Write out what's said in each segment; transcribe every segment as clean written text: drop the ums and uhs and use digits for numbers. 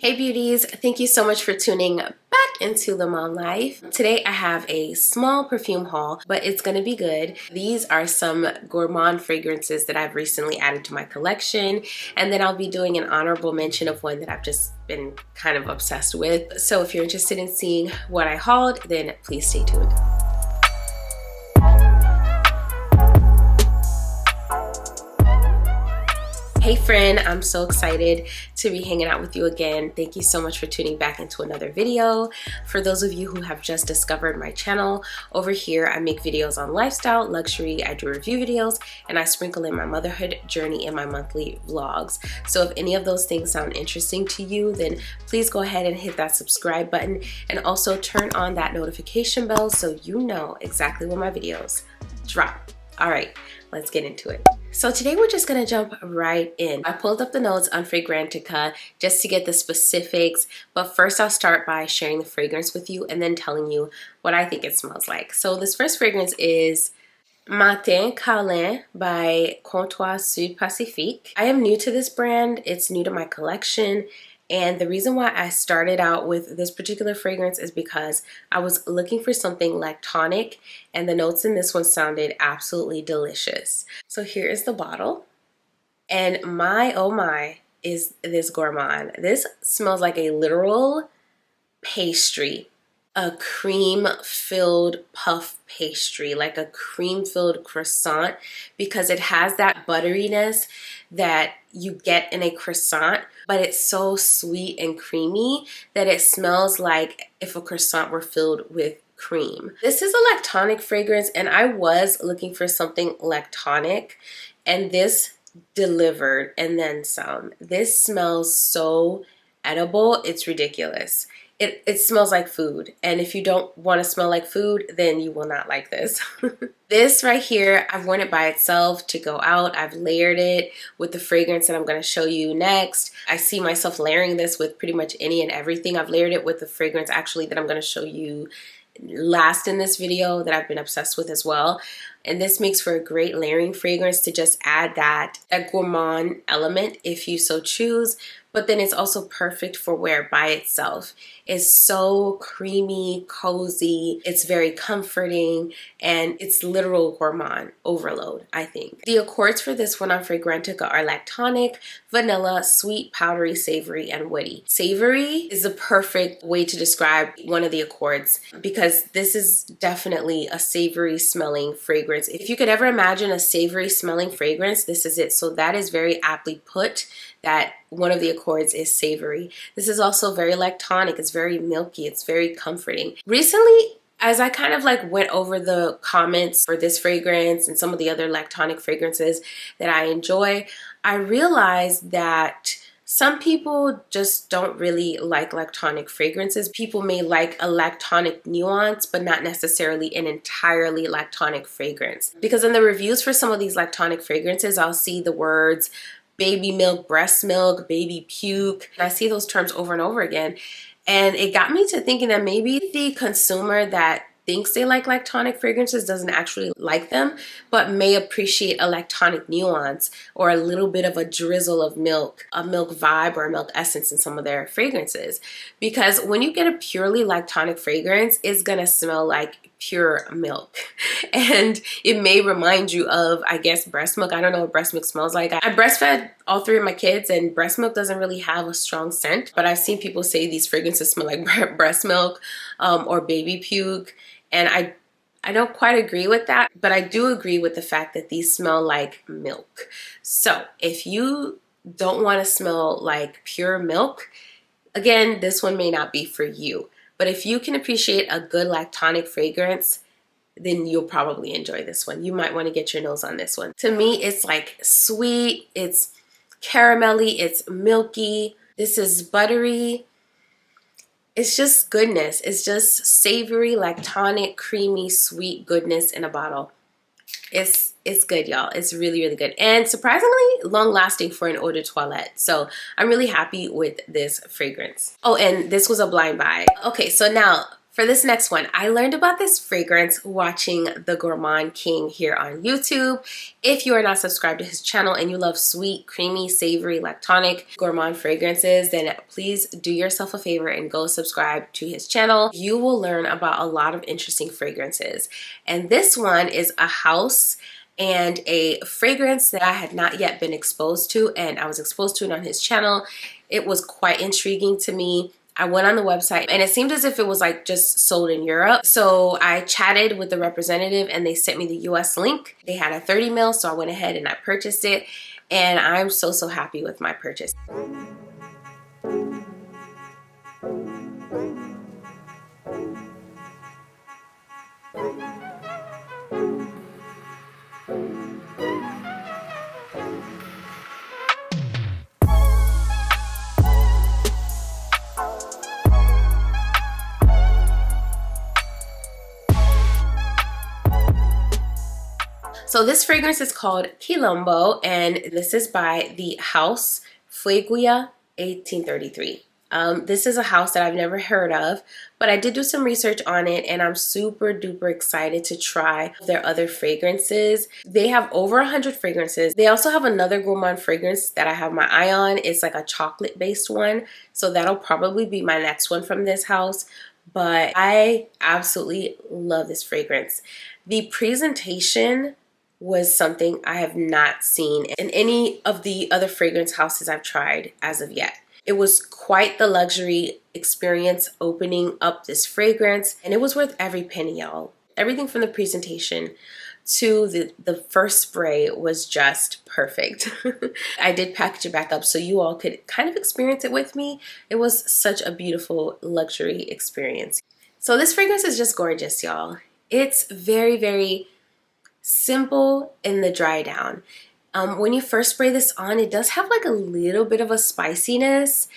Hey beauties, thank you so much for tuning back into LeMomLife. Today I have a small perfume haul, but it's gonna be good. These are some gourmand fragrances that I've recently added to my collection, and then I'll be doing an honorable mention of one that I've just been kind of obsessed with. So if you're interested in seeing what I hauled, then please stay tuned. Hey friend, I'm so excited to be hanging out with you again. Thank you so much for tuning back into another video. For those of you who have just discovered my channel, over here I make videos on lifestyle, luxury, I do review videos, and I sprinkle in my motherhood journey in my monthly vlogs. So if any of those things sound interesting to you, then please go ahead and hit that subscribe button and also turn on that notification bell so you know exactly when my videos drop. All right, let's get into it. So today we're just gonna jump right in. I pulled up the notes on Fragrantica just to get the specifics, but first I'll start by sharing the fragrance with you and then telling you what I think it smells like. So this first fragrance is Matin, Calin by Comptoir Sud Pacifique. I am new to this brand, it's new to my collection. And the reason why I started out with this particular fragrance is because I was looking for something lactonic, and the notes in this one sounded absolutely delicious. So here is the bottle, and my oh my is this gourmand. This smells like a literal pastry, a cream-filled puff pastry, like a cream-filled croissant, because it has that butteriness that you get in a croissant, but it's so sweet and creamy that it smells like if a croissant were filled with cream. This is a lactonic fragrance, and I was looking for something lactonic, and this delivered and then some. This smells so edible, it's ridiculous. It smells like food, and if you don't want to smell like food, then you will not like this. This right here, I've worn it by itself to go out. I've layered it with the fragrance that I'm going to show you next. I see myself layering this with pretty much any and everything. I've layered it with the fragrance actually that I'm going to show you last in this video that I've been obsessed with as well. And this makes for a great layering fragrance to just add that gourmand element if you so choose. But then it's also perfect for wear by itself. It's so creamy, cozy, it's very comforting, and it's literal gourmand overload, I think. The accords for this one on Fragrantica are lactonic, vanilla, sweet, powdery, savory, and woody. Savory is the perfect way to describe one of the accords because this is definitely a savory smelling fragrance. If you could ever imagine a savory smelling fragrance, this is it. So that is very aptly put, that one of the accords is savory. This is also very lactonic. It's very milky. It's very comforting. Recently, as I kind of like went over the comments for this fragrance and some of the other lactonic fragrances that I enjoy, I realized that some people just don't really like lactonic fragrances. People may like a lactonic nuance, but not necessarily an entirely lactonic fragrance. Because in the reviews for some of these lactonic fragrances, I'll see the words baby milk, breast milk, baby puke. I see those terms over and over again. And it got me to thinking that maybe the consumer that thinks they like lactonic fragrances doesn't actually like them, but may appreciate a lactonic nuance or a little bit of a drizzle of milk, a milk vibe or a milk essence in some of their fragrances. Because when you get a purely lactonic fragrance, it's gonna smell like pure milk. And it may remind you of, I guess, breast milk. I don't know what breast milk smells like. I breastfed all three of my kids, and breast milk doesn't really have a strong scent, but I've seen people say these fragrances smell like breast milk or baby puke. And I don't quite agree with that, but I do agree with the fact that these smell like milk. So if you don't want to smell like pure milk, again, this one may not be for you. But if you can appreciate a good lactonic fragrance, then you'll probably enjoy this one. You might want to get your nose on this one. To me, it's like sweet, it's caramelly, it's milky. This is buttery. It's just goodness. It's just savory, lactonic, creamy, sweet goodness in a bottle. It's good, y'all. It's really, really good. And surprisingly long lasting for an eau de toilette. So I'm really happy with this fragrance. Oh, and this was a blind buy. Okay, so now For this next one, I learned about this fragrance watching the Gourmand King here on YouTube. If you are not subscribed to his channel and you love sweet, creamy, savory, lactonic gourmand fragrances, then please do yourself a favor and go subscribe to his channel. You will learn about a lot of interesting fragrances. And this one is a house and a fragrance that I had not yet been exposed to, and I was exposed to it on his channel. It was quite intriguing to me. I went on the website and it seemed as if it was like just sold in Europe. So I chatted with the representative and they sent me the US link. They had a 30 ml, so I went ahead and I purchased it. And I'm so happy with my purchase. So this fragrance is called Kilombo, and this is by the house Fueguia 1833. This is a house that I've never heard of, but I did do some research on it and I'm super duper excited to try their other fragrances. They have over 100 fragrances. They also have another gourmand fragrance that I have my eye on. It's like a chocolate based one, so that'll probably be my next one from this house. But I absolutely love this fragrance. The presentation was something I have not seen in any of the other fragrance houses I've tried as of yet. It was quite the luxury experience opening up this fragrance, and it was worth every penny, y'all. Everything from the presentation to the first spray was just perfect. I did package it back up so you all could kind of experience it with me. It was such a beautiful luxury experience. So this fragrance is just gorgeous, y'all. It's very simple in the dry down. When you first spray this on, it does have like a little bit of a spiciness,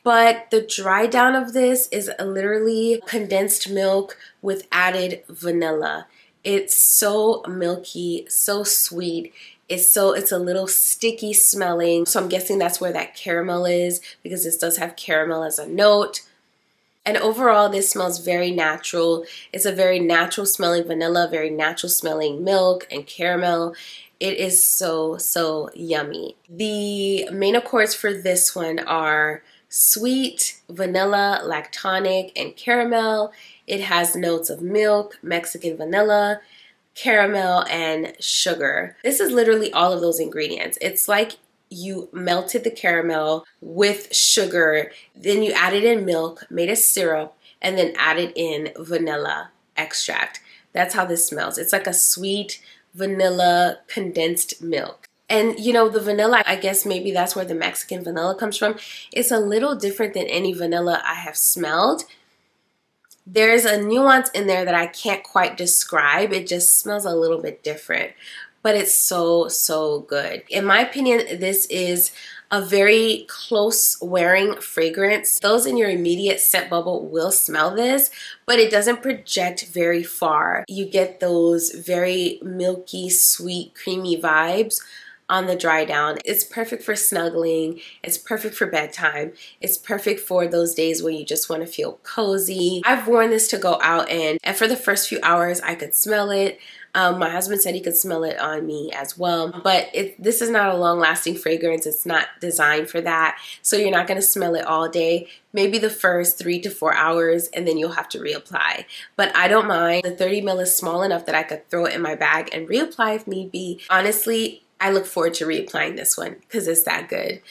but the dry down of this is literally condensed milk with added vanilla. It's so milky, so sweet. It's a little sticky smelling. So I'm guessing that's where that caramel is, because this does have caramel as a note. And overall, this smells very natural. It's a very natural smelling vanilla, very natural smelling milk and caramel. It is so yummy. The main accords for this one are sweet, vanilla, lactonic, and caramel. It has notes of milk, Mexican vanilla, caramel, and sugar. This is literally all of those ingredients. It's like you melted the caramel with sugar, then you added in milk, made a syrup, and then added in vanilla extract. That's how this smells. It's like a sweet vanilla condensed milk. And you know, the vanilla, I guess maybe that's where the Mexican vanilla comes from. It's a little different than any vanilla I have smelled. There's a nuance in there that I can't quite describe. It just smells a little bit different. But it's so good. In my opinion, this is a very close wearing fragrance. Those in your immediate scent bubble will smell this, but it doesn't project very far. You get those very milky, sweet, creamy vibes on the dry down. It's perfect for snuggling. It's perfect for bedtime. It's perfect for those days where you just want to feel cozy. I've worn this to go out and for the first few hours I could smell it. My husband said he could smell it on me as well, but this is not a long-lasting fragrance. It's not designed for that, so you're not going to smell it all day. Maybe the first 3 to 4 hours, and then you'll have to reapply. But I don't mind. The 30 ml is small enough that I could throw it in my bag and reapply if need be. Honestly, I look forward to reapplying this one because it's that good.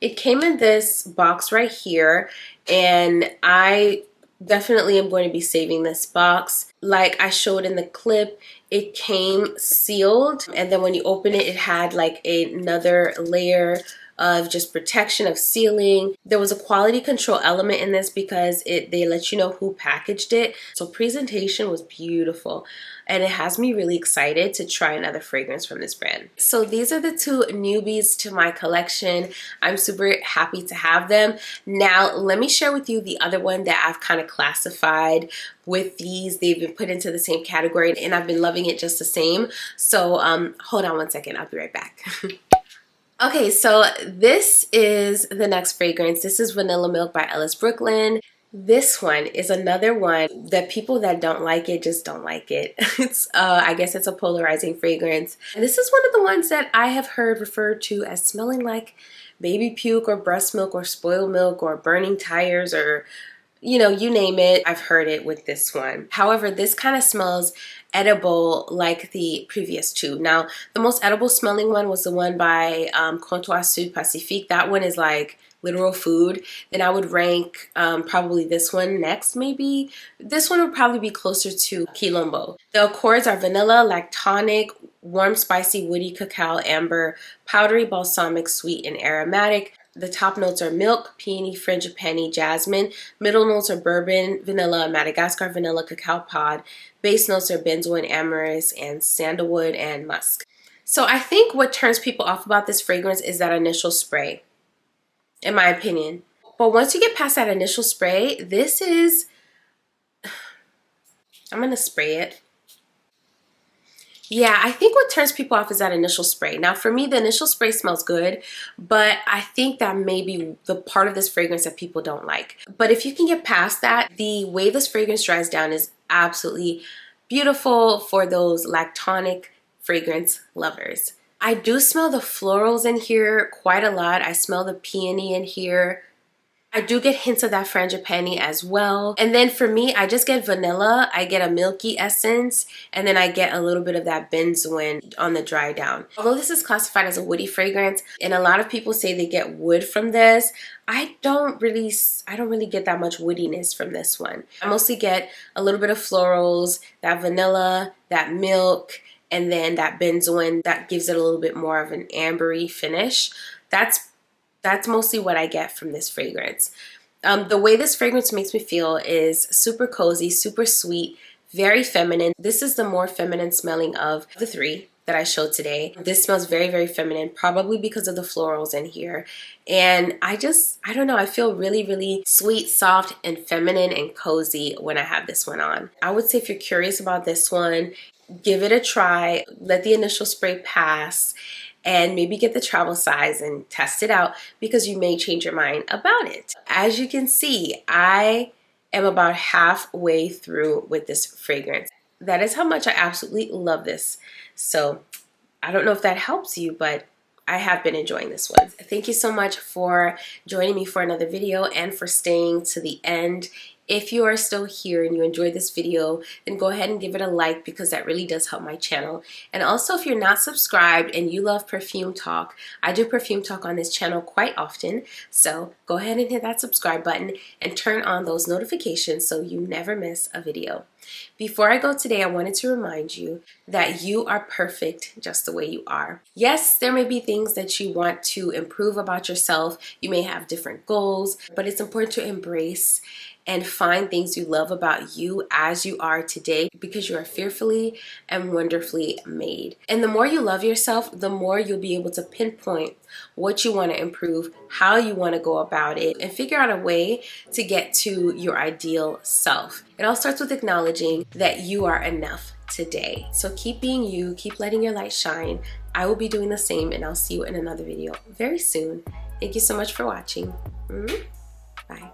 It came in this box right here, and I definitely am going to be saving this box. Like I showed in the clip, it came sealed, and then when you open it, it had like another layer of just protection, of sealing. There was a quality control element in this because they let you know who packaged it. So presentation was beautiful, and it has me really excited to try another fragrance from this brand. So these are the two newbies to my collection. I'm super happy to have them. Now let me share with you the other one that I've kind of classified with these. They've been put into the same category and I've been loving it just the same. So hold on one second, I'll be right back. Okay, so this is the next fragrance. This is Vanilla Milk by Ellis Brooklyn. This one is another one that people that don't like it just don't like it. It's I guess it's a polarizing fragrance. And this is one of the ones that I have heard referred to as smelling like baby puke or breast milk or spoiled milk or burning tires, or you know, you name it. I've heard it with this one. However, this kind of smells edible like the previous two. Now, the most edible smelling one was the one by Comptoir Sud Pacifique. That one is like literal food. Then I would rank probably this one next, maybe. This one would probably be closer to Kilombo. The accords are vanilla, lactonic, warm, spicy, woody, cacao, amber, powdery, balsamic, sweet, and aromatic. The top notes are milk, peony, frangipani, jasmine. Middle notes are bourbon, vanilla, Madagascar vanilla, cacao pod. Base notes are benzoin, amyris, and sandalwood and musk. So I think what turns people off about this fragrance is that initial spray, in my opinion. But once you get past that initial spray, this is, I'm gonna spray it. Yeah, I think what turns people off is that initial spray. Now for me, the initial spray smells good, but I think that may be the part of this fragrance that people don't like. But if you can get past that, the way this fragrance dries down is absolutely beautiful for those lactonic fragrance lovers. I do smell the florals in here quite a lot. I smell the peony in here. I do get hints of that frangipani as well. And then for me, I just get vanilla. I get a milky essence, and then I get a little bit of that benzoin on the dry down. Although this is classified as a woody fragrance, and a lot of people say they get wood from this, I don't really get that much woodiness from this one. I mostly get a little bit of florals, that vanilla, that milk, and then that benzoin that gives it a little bit more of an ambery finish. That's mostly what I get from this fragrance. The way this fragrance makes me feel is super cozy, super sweet, very feminine. This is the more feminine smelling of the three that I showed today. This smells very, very feminine, probably because of the florals in here. And I don't know, I feel really, really sweet, soft, and feminine and cozy when I have this one on. I would say if you're curious about this one, give it a try, let the initial spray pass, and maybe get the travel size and test it out, because you may change your mind about it. As you can see, I am about halfway through with this fragrance. That is how much I absolutely love this. So I don't know if that helps you, but I have been enjoying this one. Thank you so much for joining me for another video and for staying to the end. If you are still here and you enjoyed this video, then go ahead and give it a like, because that really does help my channel. And also, if you're not subscribed and you love perfume talk, I do perfume talk on this channel quite often. So go ahead and hit that subscribe button and turn on those notifications so you never miss a video. Before I go today, I wanted to remind you that you are perfect just the way you are. Yes, there may be things that you want to improve about yourself. You may have different goals, but it's important to embrace and find things you love about you as you are today, because you are fearfully and wonderfully made. And the more you love yourself, the more you'll be able to pinpoint what you want to improve, how you want to go about it, and figure out a way to get to your ideal self. It all starts with acknowledging that you are enough today. So keep being you, keep letting your light shine. I will be doing the same, and I'll see you in another video very soon. Thank you so much for watching. Bye.